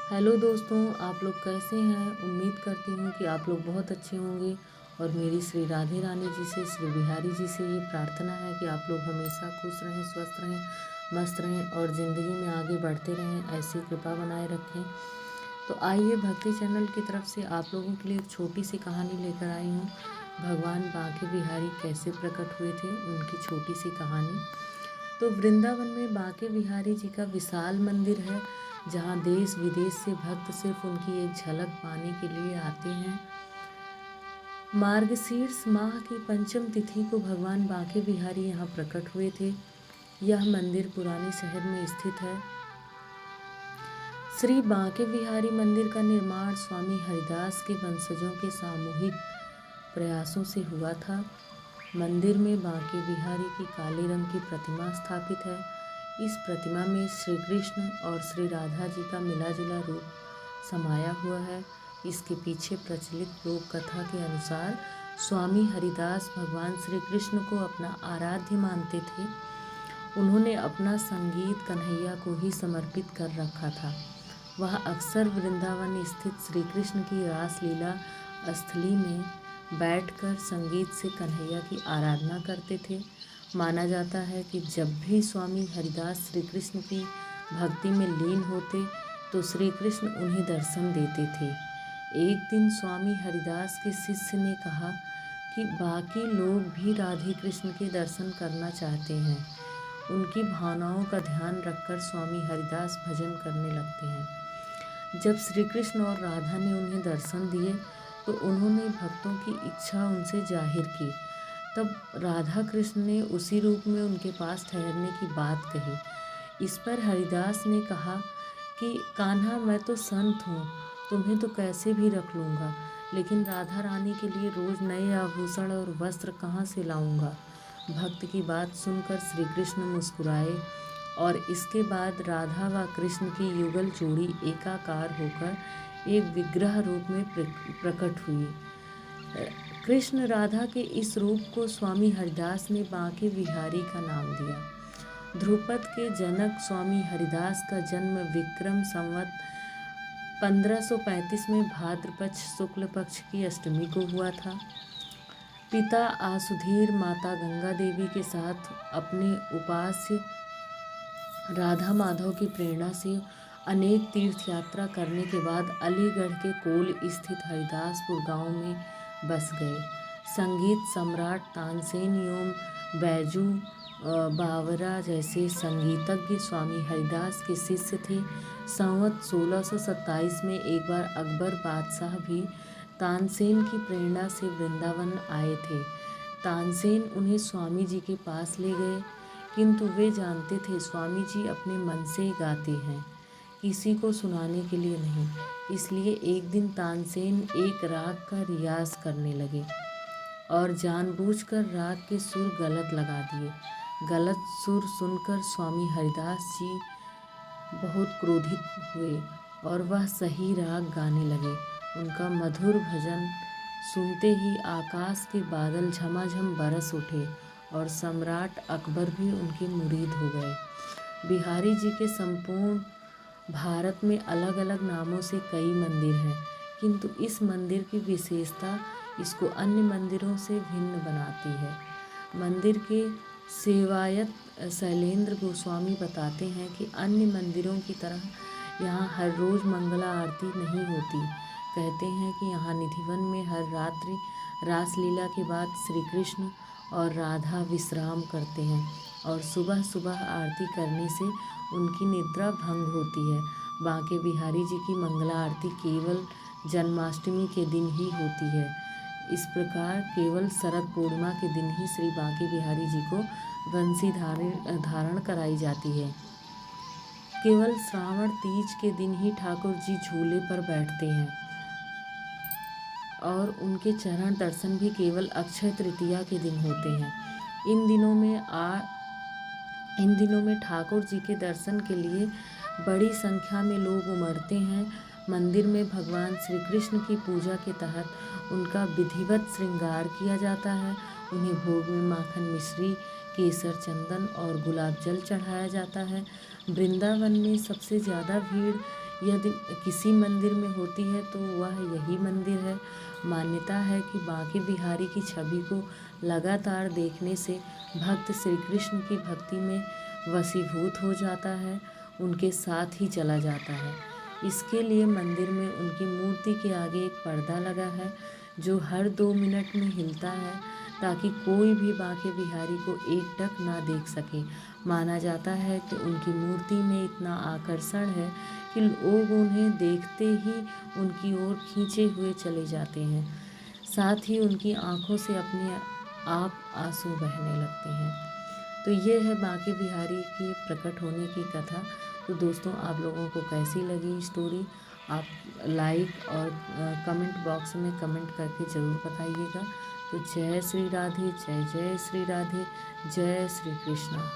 Hello दोस्तों, आप लोग कैसे हैं। उम्मीद करती हूँ कि आप लोग बहुत अच्छे होंगे। और मेरी श्री राधे रानी जी से, श्री बिहारी जी से ये प्रार्थना है कि आप लोग हमेशा खुश रहें, स्वस्थ रहें, मस्त रहें और ज़िंदगी में आगे बढ़ते रहें। ऐसी कृपा बनाए रखें। तो आइए, भक्ति चैनल की तरफ से आप लोगों के लिए एक छोटी सी कहानी लेकर आई हूँ। भगवान बांके बिहारी कैसे प्रकट हुए थे, उनकी छोटी सी कहानी। तो वृंदावन में बांके बिहारी जी का विशाल मंदिर है, जहाँ देश विदेश से भक्त सिर्फ उनकी एक झलक पाने के लिए आते हैं। मार्गशीर्ष माह की पंचम तिथि को भगवान बांके बिहारी यहाँ प्रकट हुए थे। यह मंदिर पुराने शहर में स्थित है। श्री बांके बिहारी मंदिर का निर्माण स्वामी हरिदास के वंशजों के सामूहिक प्रयासों से हुआ था। मंदिर में बांके बिहारी की काले रंग की प्रतिमा स्थापित है। इस प्रतिमा में श्री कृष्ण और श्री राधा जी का मिला जुला रूप समाया हुआ है। इसके पीछे प्रचलित लोक कथा के अनुसार स्वामी हरिदास भगवान श्री कृष्ण को अपना आराध्य मानते थे। उन्होंने अपना संगीत कन्हैया को ही समर्पित कर रखा था। वह अक्सर वृंदावन स्थित श्री कृष्ण की रासलीला स्थली में बैठकर संगीत से कन्हैया की आराधना करते थे। माना जाता है कि जब भी स्वामी हरिदास श्री कृष्ण की भक्ति में लीन होते तो श्री कृष्ण उन्हें दर्शन देते थे। एक दिन स्वामी हरिदास के शिष्य ने कहा कि बाकी लोग भी राधे कृष्ण के दर्शन करना चाहते हैं। उनकी भावनाओं का ध्यान रखकर स्वामी हरिदास भजन करने लगते हैं। जब श्री कृष्ण और राधा ने उन्हें दर्शन दिए तो उन्होंने भक्तों की इच्छा उनसे जाहिर की। तब राधा कृष्ण ने उसी रूप में उनके पास ठहरने की बात कही। इस पर हरिदास ने कहा कि कान्हा, मैं तो संत हूँ, तुम्हें तो कैसे भी रख लूँगा, लेकिन राधा रानी के लिए रोज़ नए आभूषण और वस्त्र कहाँ से लाऊंगा। भक्त की बात सुनकर श्री कृष्ण मुस्कुराए और इसके बाद राधा व कृष्ण की युगल जोड़ी एकाकार होकर एक विग्रह रूप में प्रकट हुई। कृष्ण राधा के इस रूप को स्वामी हरिदास ने बांके बिहारी का नाम दिया। ध्रुपद के जनक स्वामी हरिदास का जन्म विक्रम संवत 1535 में भाद्रपक्ष शुक्ल पक्ष की अष्टमी को हुआ था। पिता आसुधीर माता गंगा देवी के साथ अपने उपास्य राधा माधव की प्रेरणा से अनेक तीर्थ यात्रा करने के बाद अलीगढ़ के कोल स्थित हरिदासपुर गांव में बस गए। संगीत सम्राट तानसेन एवं बैजू बावरा जैसे संगीतज्ञ स्वामी हरिदास के शिष्य थे। संवत 1627 में एक बार अकबर बादशाह भी तानसेन की प्रेरणा से वृंदावन आए थे। तानसेन उन्हें स्वामी जी के पास ले गए, किंतु वे जानते थे स्वामी जी अपने मन से गाते हैं, किसी को सुनाने के लिए नहीं। इसलिए एक दिन तानसेन एक राग का रियाज करने लगे और जानबूझकर राग के सुर गलत लगा दिए। गलत सुर सुनकर स्वामी हरिदास जी बहुत क्रोधित हुए और वह सही राग गाने लगे। उनका मधुर भजन सुनते ही आकाश के बादल झमाझम बरस उठे और सम्राट अकबर भी उनके मुरीद हो गए। बिहारी जी के संपूर्ण भारत में अलग अलग नामों से कई मंदिर हैं, किंतु इस मंदिर की विशेषता इसको अन्य मंदिरों से भिन्न बनाती है। मंदिर के सेवायत शैलेंद्र गोस्वामी बताते हैं कि अन्य मंदिरों की तरह यहाँ हर रोज़ मंगला आरती नहीं होती। कहते हैं कि यहाँ निधिवन में हर रात्रि रासलीला के बाद श्री कृष्ण और राधा विश्राम करते हैं और सुबह सुबह आरती करने से उनकी निद्रा भंग होती है। बांके बिहारी जी की मंगला आरती केवल जन्माष्टमी के दिन ही होती है। इस प्रकार केवल शरद पूर्णिमा के दिन ही श्री बांके बिहारी जी को बंसी धारण कराई जाती है। केवल श्रावण तीज के दिन ही ठाकुर जी झूले पर बैठते हैं और उनके चरण दर्शन भी केवल अक्षय तृतीया के दिन होते हैं। इन दिनों में ठाकुर जी के दर्शन के लिए बड़ी संख्या में लोग उमड़ते हैं। मंदिर में भगवान श्री कृष्ण की पूजा के तहत उनका विधिवत श्रृंगार किया जाता है। उन्हें भोग में माखन मिश्री, केसर, चंदन और गुलाब जल चढ़ाया जाता है। वृंदावन में सबसे ज़्यादा भीड़ यदि किसी मंदिर में होती है तो वह यही मंदिर है। मान्यता है कि बांके बिहारी की छवि को लगातार देखने से भक्त श्री कृष्ण की भक्ति में वशीभूत हो जाता है, उनके साथ ही चला जाता है। इसके लिए मंदिर में उनकी मूर्ति के आगे एक पर्दा लगा है जो हर 2 मिनट में हिलता है, ताकि कोई भी बांके बिहारी को एकटक ना देख सके। माना जाता है कि उनकी मूर्ति में इतना आकर्षण है कि लोग उन्हें देखते ही उनकी ओर खींचे हुए चले जाते हैं, साथ ही उनकी आंखों से अपने आप आंसू बहने लगते हैं। तो ये है बांके बिहारी की प्रकट होने की कथा। तो दोस्तों, आप लोगों को कैसी लगी स्टोरी, आप लाइक और कमेंट बॉक्स में कमेंट करके ज़रूर बताइएगा। तो जय श्री राधे, जय जय श्री राधे, जय श्री कृष्णा।